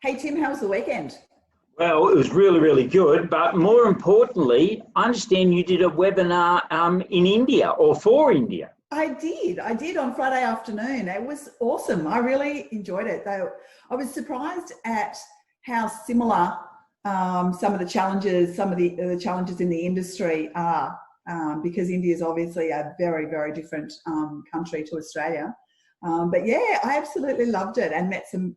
Hey Tim, how was the weekend? Well, it was really, really good. But more importantly, I understand you did a webinar in India or for India. I did on Friday afternoon. It was awesome. I really enjoyed it. Though I was surprised at how similar some of the challenges, the challenges in the industry are, because India is obviously a very, very different country to Australia. But yeah, I absolutely loved it and met some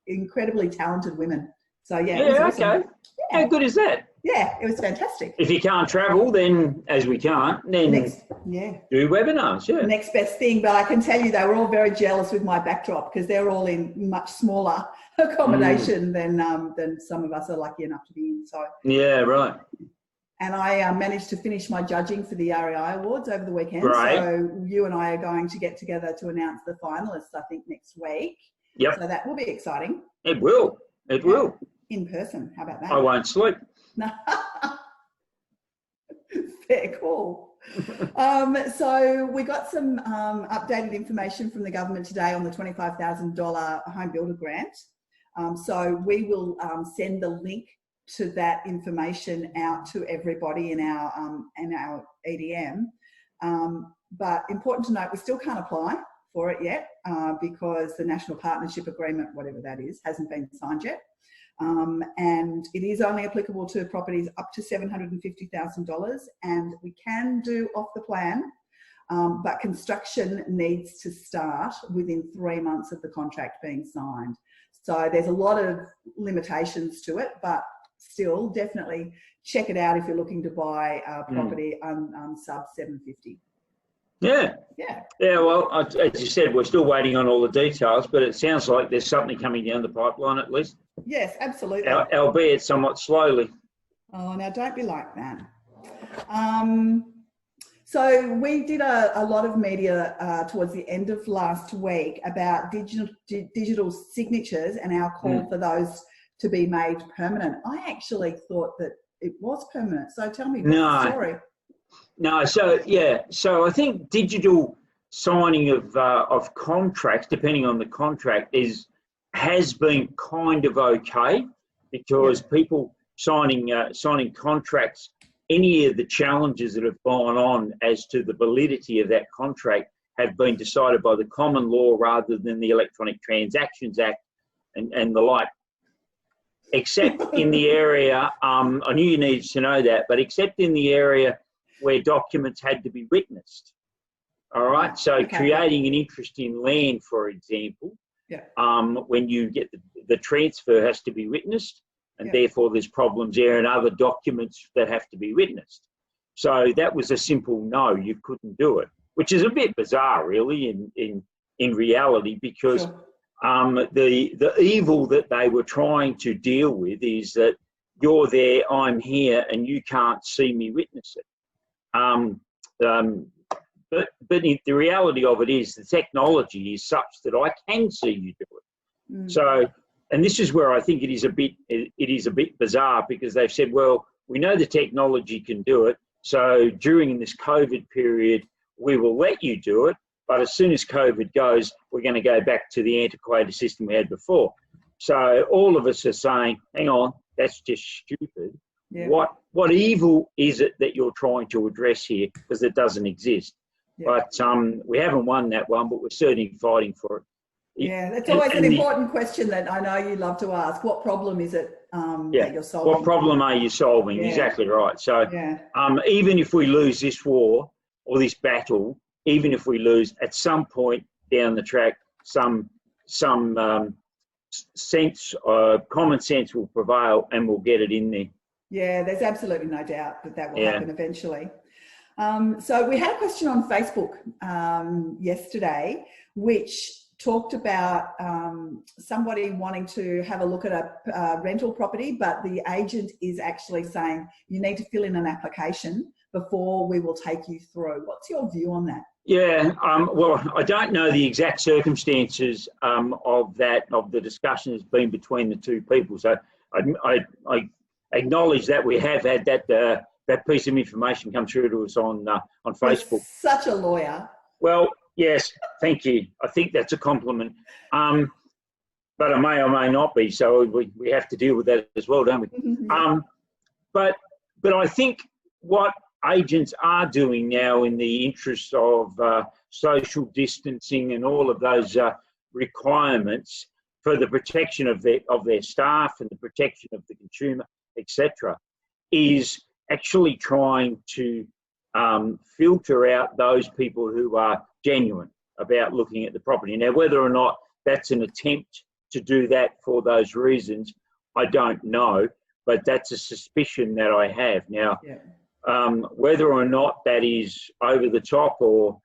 incredibly talented women. So yeah, it was awesome. Okay. Yeah. How good is that? Yeah, it was fantastic. If you can't travel, then as we can't, then do webinars. Yeah. Next best thing, but I can tell you they were all very jealous with my backdrop because they're all in much smaller accommodation than some of us are lucky enough to be in. So yeah, right. And I managed to finish my judging for the REI Awards over the weekend. Right. So you and I are going to get together to announce the finalists, I think, next week. Yep. So that will be exciting. It will. It will. In person. How about that? I won't sleep. Fair call. So we got some updated information from the government today on the $25,000 home builder grant. So we will send the link to that information out to everybody in our EDM. But important to note, we still can't apply for it yet because the National Partnership Agreement, whatever that is, hasn't been signed yet. And it is only applicable to properties up to $750,000, and we can do off the plan, but construction needs to start within 3 months of the contract being signed. So there's a lot of limitations to it, but still definitely check it out if you're looking to buy a property sub 750. Yeah. Well, as you said, we're still waiting on all the details, but it sounds like there's something coming down the pipeline at least. Yes, absolutely. Albeit somewhat slowly. Oh, now don't be like that. So we did a lot of media towards the end of last week about digital signatures and our call for those to be made permanent. I actually thought that it was permanent. So tell me, sorry. No, so I think digital signing of contracts, depending on the contract, has been kind of okay because people signing contracts, any of the challenges that have gone on as to the validity of that contract have been decided by the common law rather than the Electronic Transactions Act and the like. Except in the area, I knew you needed to know that, but except in the area where documents had to be witnessed. All right, so creating an interest in land, for example, when you get the transfer has to be witnessed, and therefore there's problems there and other documents that have to be witnessed. So that was a simple no, you couldn't do it, which is a bit bizarre, really, in reality, because the evil that they were trying to deal with is that you're there, I'm here, and you can't see me witness it. But the reality of it is the technology is such that I can see you do it. So, and this is where I think it is a bit bizarre because they've said, well, we know the technology can do it. So during this COVID period, we will let you do it. But as soon as COVID goes, we're going to go back to the antiquated system we had before. So all of us are saying, hang on, that's just stupid. Yeah. What evil is it that you're trying to address here? Because it doesn't exist. Yeah. But we haven't won that one, but we're certainly fighting for it. Yeah, that's always an important question that I know you love to ask. What problem is it that you're solving? What problem are you solving? Yeah. Exactly right. So even if we lose this war or this battle, even if we lose at some point down the track, some sense, common sense will prevail and we'll get it in there. Yeah, there's absolutely no doubt that will happen eventually. So we had a question on Facebook yesterday, which talked about somebody wanting to have a look at a rental property, but the agent is actually saying you need to fill in an application before we will take you through. What's your view on that? Yeah, well, I don't know the exact circumstances of the discussion that's been between the two people. So I acknowledge that we have had that piece of information come through to us on Facebook. You're such a lawyer. Well, yes, thank you. I think that's a compliment. but it may or may not be. So we have to deal with that as well, don't we? But I think what agents are doing now, in the interest of social distancing and all of those requirements for the protection of their staff and the protection of the consumer, etc., is actually trying to filter out those people who are genuine about looking at the property. Now, whether or not that's an attempt to do that for those reasons, I don't know, but that's a suspicion that I have. Now, whether or not that is over the top or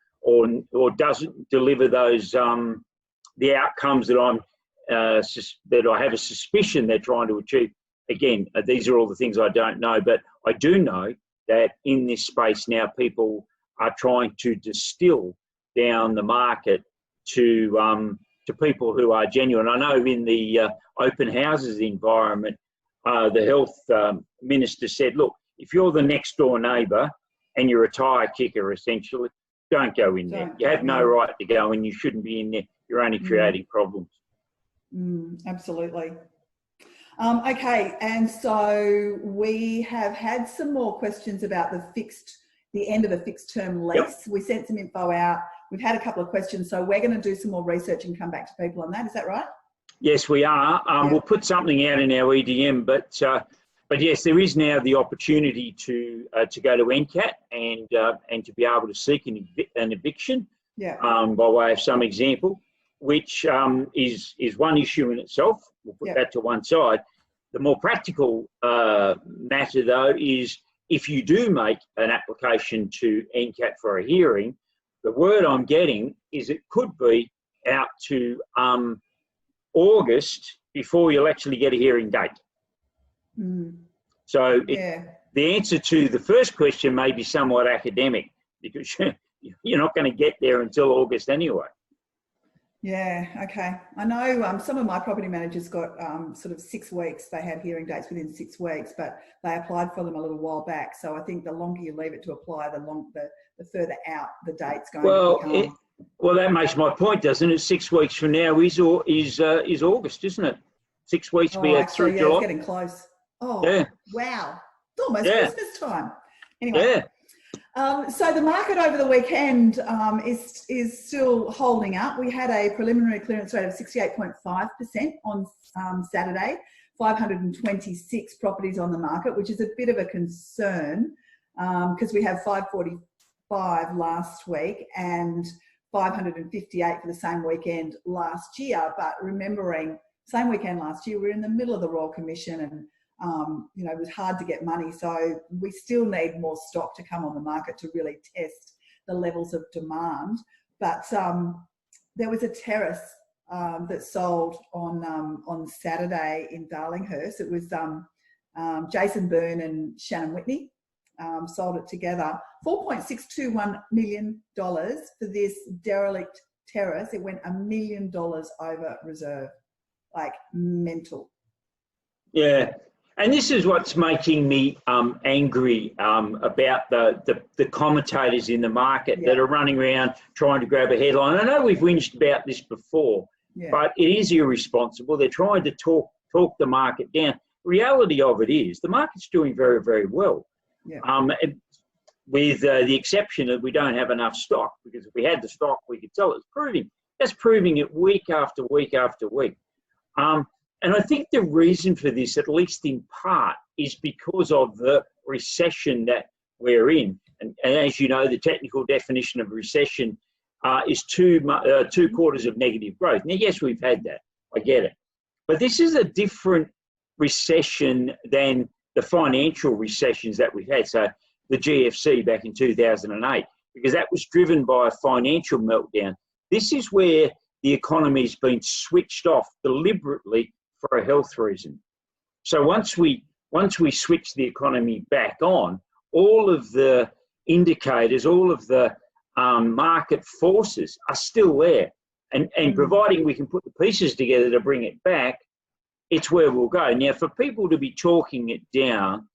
doesn't deliver those the outcomes that that I have a suspicion they're trying to achieve. Again, these are all the things I don't know, but I do know that in this space now, people are trying to distill down the market to people who are genuine. I know in the open houses environment, the health minister said, look, if you're the next door neighbour and you're a tyre kicker, essentially, don't go in there. You have no right to go and you shouldn't be in there. You're only creating problems. Absolutely. Okay, and so we have had some more questions about the end of a fixed term lease. Yep. We sent some info out. We've had a couple of questions, so we're going to do some more research and come back to people on that. Is that right? Yes, we are. We'll put something out in our EDM, but yes, there is now the opportunity to go to NCAT and to be able to seek an eviction. By way of some example, which is one issue in itself. We'll put that to one side. The more practical matter, though, is if you do make an application to NCAT for a hearing, the word I'm getting is it could be out to August before you'll actually get a hearing date. So the answer to the first question may be somewhat academic because you're not going to get there until August anyway. Yeah, okay. I know some of my property managers got sort of 6 weeks. They had hearing dates within 6 weeks, but they applied for them a little while back. So I think the longer you leave it to apply, the further out the date's going to become. Well, that makes my point, doesn't it? 6 weeks from now is August, isn't it? 6 weeks through July. It's getting close. Oh, yeah. Wow. It's almost Christmas time. Anyway. Yeah. So the market over the weekend is still holding up. We had a preliminary clearance rate of 68.5% on Saturday, 526 properties on the market, which is a bit of a concern because we have 545 last week and 558 for the same weekend last year. But remembering, same weekend last year, we were in the middle of the Royal Commission and it was hard to get money. So we still need more stock to come on the market to really test the levels of demand. But there was a terrace that sold on Saturday in Darlinghurst. It was Jason Byrne and Shannon Whitney sold it together. $4.621 million for this derelict terrace. It went $1 million over reserve, like mental. Yeah. And this is what's making me angry about the commentators in the market that are running around trying to grab a headline. I know we've whinged about this before, but it is irresponsible. They're trying to talk the market down. Reality of it is the market's doing very, very well, with the exception that we don't have enough stock, because if we had the stock, we could sell it. That's proving it week after week after week. And I think the reason for this, at least in part, is because of the recession that we're in. And as you know, the technical definition of recession is 2 quarters of negative growth. Now, yes, we've had that. I get it. But this is a different recession than the financial recessions that we've had. So the GFC back in 2008, because that was driven by a financial meltdown. This is where the economy's been switched off deliberately for a health reason. So once we switch the economy back on, all of the indicators, all of the market forces are still there. And providing we can put the pieces together to bring it back, it's where we'll go. Now, for people to be talking it down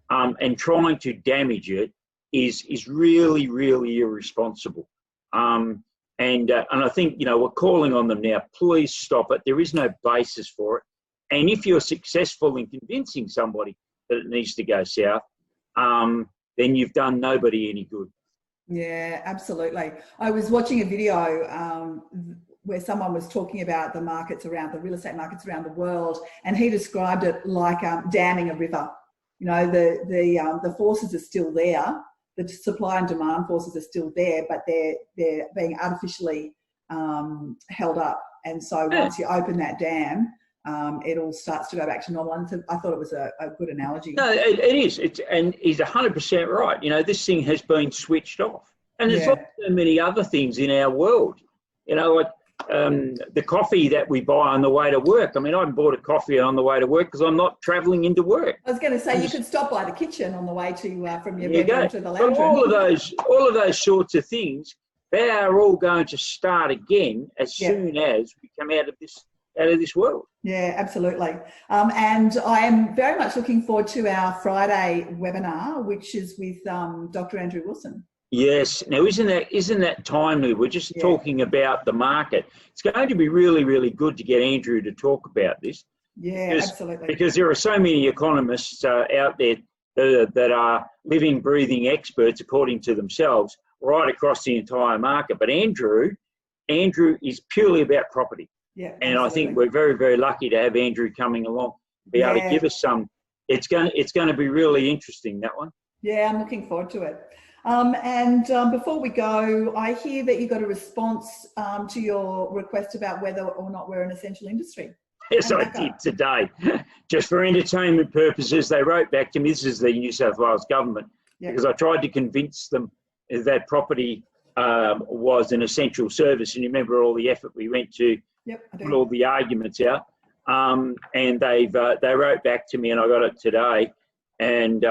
and trying to damage it is really, really irresponsible. And And I think, you know, we're calling on them now, please stop it. There is no basis for it. And if you're successful in convincing somebody that it needs to go south, then you've done nobody any good. Yeah, absolutely. I was watching a video where someone was talking about the markets around, the real estate markets around the world, and he described it like damming a river. You know, the forces are still there. The supply and demand forces are still there, but they're being artificially held up. And so once you open that dam, it all starts to go back to normal. And so I thought it was a good analogy. No, it is. And he's 100% right. You know, this thing has been switched off. And there's like so many other things in our world. You know, like the coffee that we buy on the way to work. I mean, I haven't bought a coffee on the way to work because I'm not travelling into work. I was going to say, you could stop by the kitchen on the way to from your bedroom to the lounge room. But all of those sorts of things, they are all going to start again as soon as we come out of this world. Yeah, absolutely. And I am very much looking forward to our Friday webinar, which is with Dr. Andrew Wilson. Yes. Now, isn't that timely? We're just talking about the market. It's going to be really, really good to get Andrew to talk about this. Yeah, absolutely. Because there are so many economists out there that are living, breathing experts, according to themselves, right across the entire market. But Andrew is purely about property. Yeah, and I think we're very, very lucky to have Andrew coming along, be able to give us some. It's going to be really interesting, that one. Yeah, I'm looking forward to it. Before we go, I hear that you got a response to your request about whether or not we're an essential industry. Yes, I did today. Just for entertainment purposes, they wrote back to me. This is the New South Wales government, because I tried to convince them that property was an essential service. And you remember all the effort we went to put all the arguments out. And they wrote back to me, and I got it today. And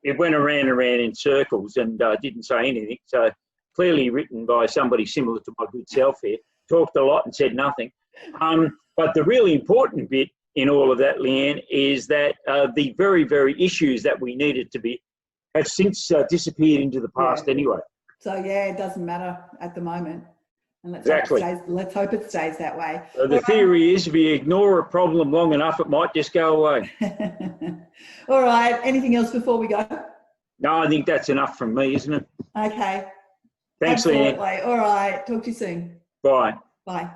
it went around in circles and didn't say anything. So clearly written by somebody similar to my good self here. Talked a lot and said nothing. But the really important bit in all of that, Leanne, is that the very, very issues that we needed to be have since disappeared into the past anyway. So, it doesn't matter at the moment. And let's hope it stays that way. The theory is if you ignore a problem long enough, it might just go away. All right. Anything else before we go? No, I think that's enough from me, isn't it? Okay. Thanks, Leanne. All right. Talk to you soon. Bye. Bye.